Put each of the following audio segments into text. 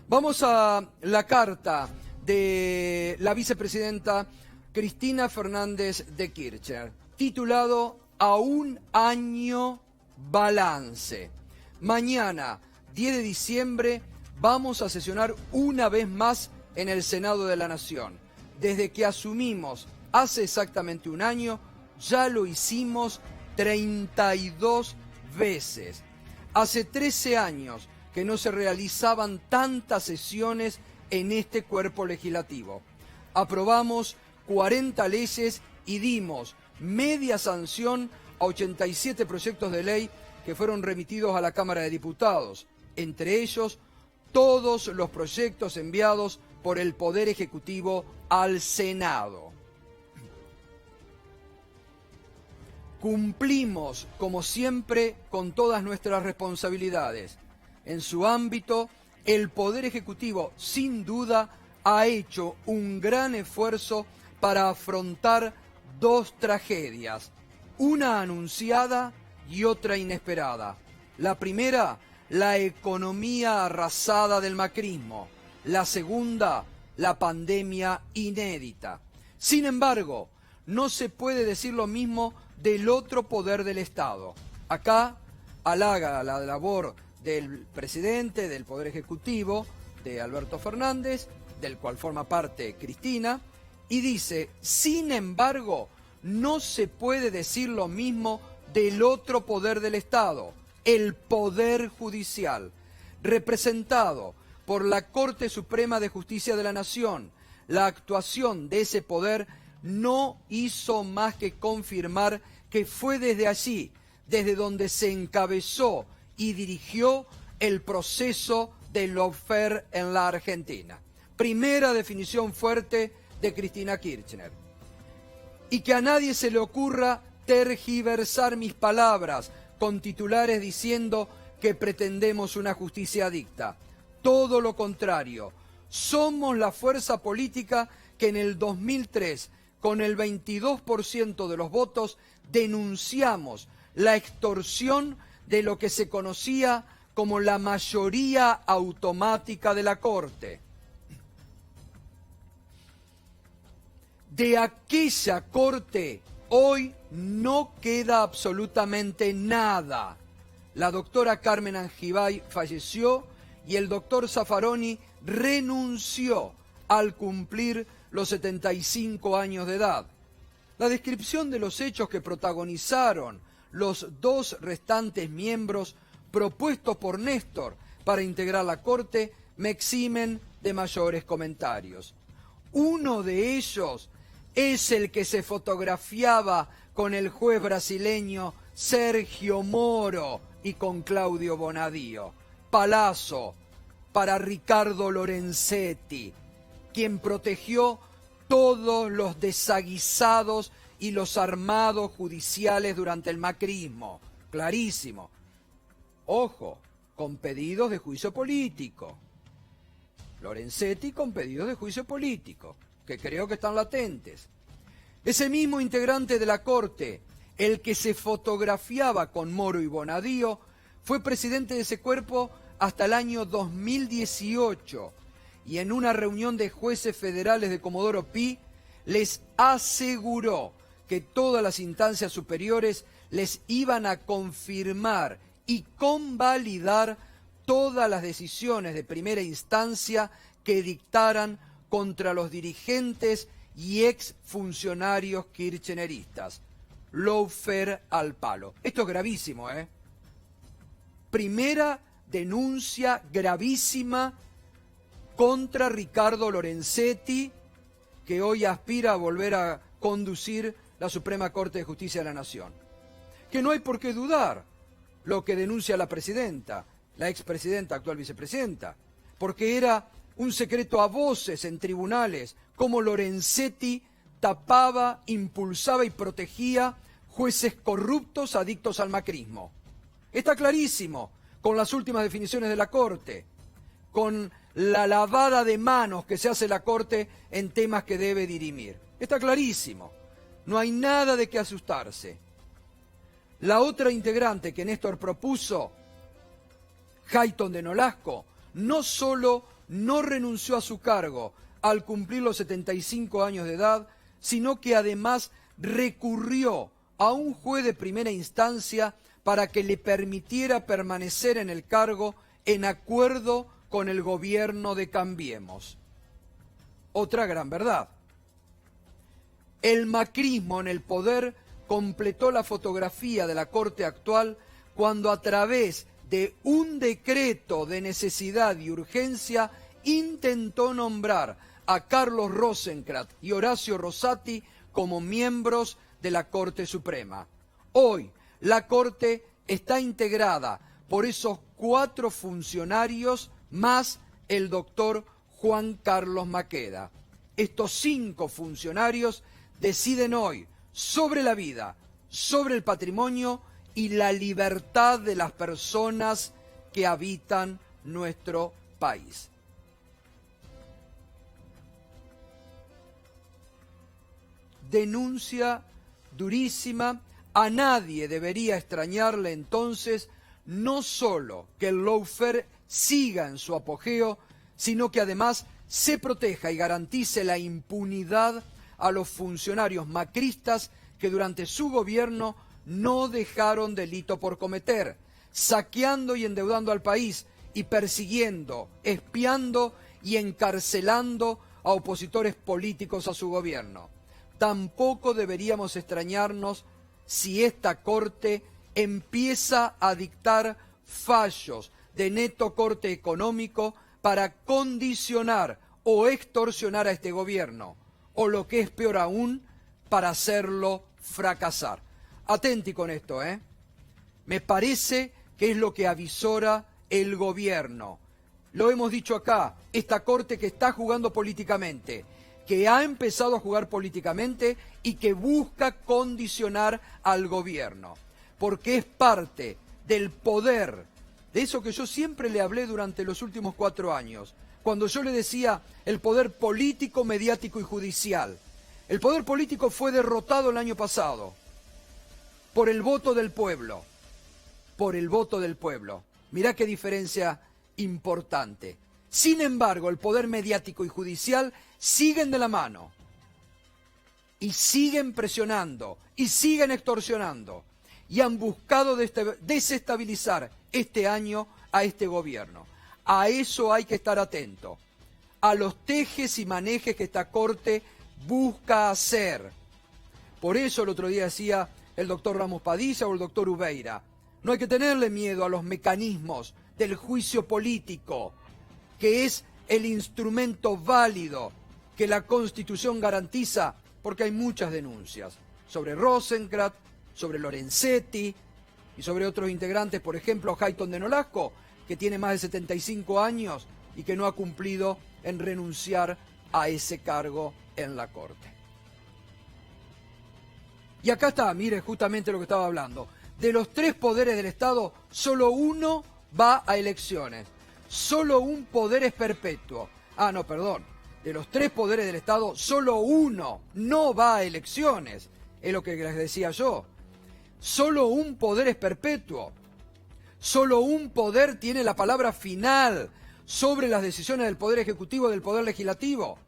Vamos a la carta de la vicepresidenta Cristina Fernández de Kirchner, titulado A un año balance. Mañana, 10 de diciembre, vamos a sesionar una vez más en el Senado de la Nación. Desde que asumimos hace exactamente un año, ya lo hicimos 32 veces. Hace 13 años que no se realizaban tantas sesiones en este cuerpo legislativo. Aprobamos 40 leyes y dimos media sanción a 87 proyectos de ley que fueron remitidos a la Cámara de Diputados, entre ellos todos los proyectos enviados por el Poder Ejecutivo al Senado. Cumplimos, como siempre, con todas nuestras responsabilidades. En su ámbito, el Poder Ejecutivo, sin duda, ha hecho un gran esfuerzo para afrontar dos tragedias, una anunciada y otra inesperada. La primera, la economía arrasada del macrismo. La segunda, la pandemia inédita. Sin embargo, no se puede decir lo mismo del otro poder del Estado. Acá halaga la labor del presidente del Poder Ejecutivo, de Alberto Fernández, del cual forma parte Cristina, y dice, sin embargo, no se puede decir lo mismo del otro poder del Estado, el Poder Judicial, representado por la Corte Suprema de Justicia de la Nación. La actuación de ese poder no hizo más que confirmar que fue desde allí, desde donde se encabezó y dirigió el proceso del lawfare en la Argentina. Primera definición fuerte de Cristina Kirchner. Y que a nadie se le ocurra tergiversar mis palabras con titulares diciendo que pretendemos una justicia adicta. Todo lo contrario, somos la fuerza política que en el 2003, con el 22% de los votos, denunciamos la extorsión de lo que se conocía como la mayoría automática de la Corte. De aquella Corte hoy no queda absolutamente nada. La doctora Carmen Angibay falleció y el doctor Zaffaroni renunció al cumplir los 75 años de edad. La descripción de los hechos que protagonizaron los dos restantes miembros propuestos por Néstor para integrar la Corte me eximen de mayores comentarios. Uno de ellos es el que se fotografiaba con el juez brasileño Sergio Moro y con Claudio Bonadío. Palazzo para Ricardo Lorenzetti, quien protegió todos los desaguisados y los armados judiciales durante el macrismo. Clarísimo. Ojo, con pedidos de juicio político. Lorenzetti con pedidos de juicio político, que creo que están latentes. Ese mismo integrante de la Corte, el que se fotografiaba con Moro y Bonadío, fue presidente de ese cuerpo hasta el año 2018 y en una reunión de jueces federales de Comodoro Pi les aseguró que todas las instancias superiores les iban a confirmar y convalidar todas las decisiones de primera instancia que dictaran contra los dirigentes y exfuncionarios kirchneristas. Lawfare al palo. Esto es gravísimo, ¿eh? Primera denuncia gravísima contra Ricardo Lorenzetti, que hoy aspira a volver a conducir la Suprema Corte de Justicia de la Nación. Que no hay por qué dudar lo que denuncia la presidenta, la expresidenta, actual vicepresidenta, porque era un secreto a voces en tribunales cómo Lorenzetti tapaba, impulsaba y protegía jueces corruptos adictos al macrismo. Está clarísimo con las últimas definiciones de la Corte, con la lavada de manos que se hace la Corte en temas que debe dirimir. Está clarísimo, no hay nada de qué asustarse. La otra integrante que Néstor propuso, Hayton de Nolasco, no solo no renunció a su cargo al cumplir los 75 años de edad, sino que además recurrió a un juez de primera instancia para que le permitiera permanecer en el cargo en acuerdo con el gobierno de Cambiemos. Otra gran verdad. El macrismo en el poder completó la fotografía de la Corte actual cuando a través de un decreto de necesidad y urgencia intentó nombrar a Carlos Rosenkrantz y Horacio Rosati como miembros de la Corte Suprema. Hoy, la Corte está integrada por esos 4 funcionarios más el doctor Juan Carlos Maqueda. Estos 5 funcionarios deciden hoy sobre la vida, sobre el patrimonio y la libertad de las personas que habitan nuestro país. Denuncia durísima. A nadie debería extrañarle entonces no solo que el lawfare siga en su apogeo, sino que además se proteja y garantice la impunidad a los funcionarios macristas que durante su gobierno no dejaron delito por cometer, saqueando y endeudando al país y persiguiendo, espiando y encarcelando a opositores políticos a su gobierno. Tampoco deberíamos extrañarnos si esta Corte empieza a dictar fallos de neto corte económico para condicionar o extorsionar a este gobierno, o lo que es peor aún, para hacerlo fracasar. Atenti con esto, ¿eh? Me parece que es lo que avisora el gobierno. Lo hemos dicho acá, esta Corte que está jugando políticamente, que ha empezado a jugar políticamente y que busca condicionar al gobierno, porque es parte del poder, de eso que yo siempre le hablé durante los últimos 4 años, cuando yo le decía el poder político, mediático y judicial. El poder político fue derrotado el año pasado por el voto del pueblo, por el voto del pueblo. Mirá qué diferencia importante. Sin embargo, el poder mediático y judicial siguen de la mano y siguen presionando y siguen extorsionando y han buscado desestabilizar este año a este gobierno. A eso hay que estar atento, a los tejes y manejes que esta Corte busca hacer. Por eso el otro día decía el doctor Ramos Padilla o el doctor Ubeira, no hay que tenerle miedo a los mecanismos del juicio político, que es el instrumento válido que la Constitución garantiza, porque hay muchas denuncias sobre Rosenkrantz, sobre Lorenzetti y sobre otros integrantes, por ejemplo, Hayton de Nolasco, que tiene más de 75 años y que no ha cumplido en renunciar a ese cargo en la Corte. Y acá está, mire, justamente lo que estaba hablando. De los 3 poderes del Estado, solo uno va a elecciones. Solo un poder es perpetuo. Ah, no, perdón. De los 3 poderes del Estado, solo uno no va a elecciones. Es lo que les decía yo. Solo un poder es perpetuo. Solo un poder tiene la palabra final sobre las decisiones del Poder Ejecutivo y del Poder Legislativo.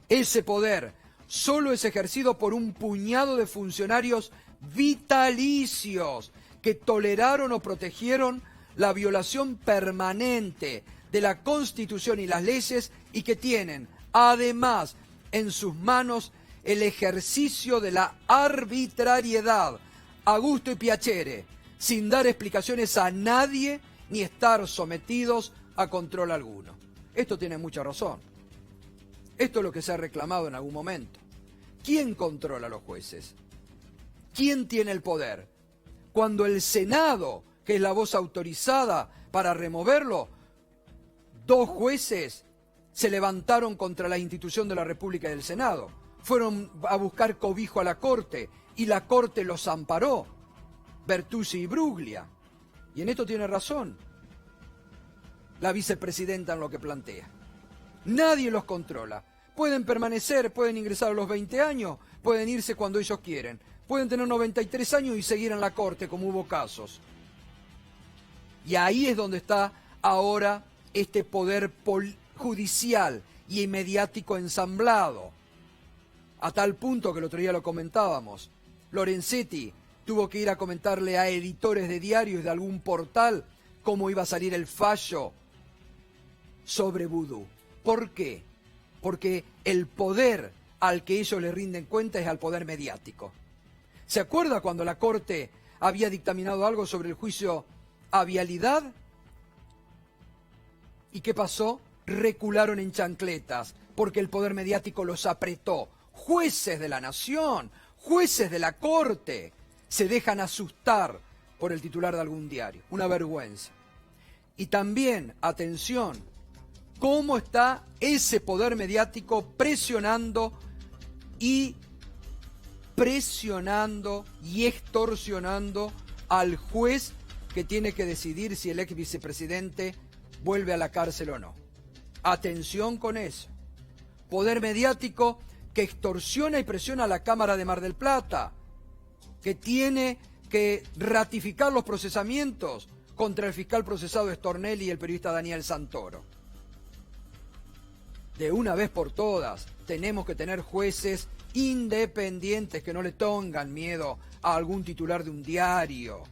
Ese poder solo es ejercido por un puñado de funcionarios vitalicios que toleraron o protegieron la violación permanente de la Constitución y las leyes y que tienen, además, en sus manos el ejercicio de la arbitrariedad a gusto y piacere, sin dar explicaciones a nadie ni estar sometidos a control alguno. Esto tiene mucha razón. Esto es lo que se ha reclamado en algún momento. ¿Quién controla a los jueces? ¿Quién tiene el poder? Cuando el Senado, que es la voz autorizada para removerlo, 2 jueces se levantaron contra la institución de la República y del Senado. Fueron a buscar cobijo a la Corte y la Corte los amparó, Bertuzzi y Bruglia. Y en esto tiene razón la vicepresidenta en lo que plantea. Nadie los controla. Pueden permanecer, pueden ingresar a los 20 años, pueden irse cuando ellos quieren. Pueden tener 93 años y seguir en la Corte, como hubo casos. Y ahí es donde está ahora este poder judicial y mediático ensamblado. A tal punto que el otro día lo comentábamos, Lorenzetti tuvo que ir a comentarle a editores de diarios de algún portal cómo iba a salir el fallo sobre vudú. ¿Por qué? Porque el poder al que ellos le rinden cuenta es al poder mediático. ¿Se acuerda cuando la Corte había dictaminado algo sobre el juicio a Vialidad? ¿Y qué pasó? Recularon en chancletas, porque el poder mediático los apretó. Jueces de la nación, jueces de la Corte, se dejan asustar por el titular de algún diario. Una vergüenza. Y también, atención, cómo está ese poder mediático presionando y extorsionando al juez que tiene que decidir si el ex vicepresidente vuelve a la cárcel o no. Atención con eso. Poder mediático que extorsiona y presiona a la Cámara de Mar del Plata, que tiene que ratificar los procesamientos contra el fiscal procesado Stornelli y el periodista Daniel Santoro. De una vez por todas, tenemos que tener jueces independientes que no le tengan miedo a algún titular de un diario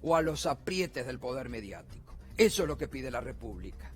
o a los aprietes del poder mediático. Eso es lo que pide la República.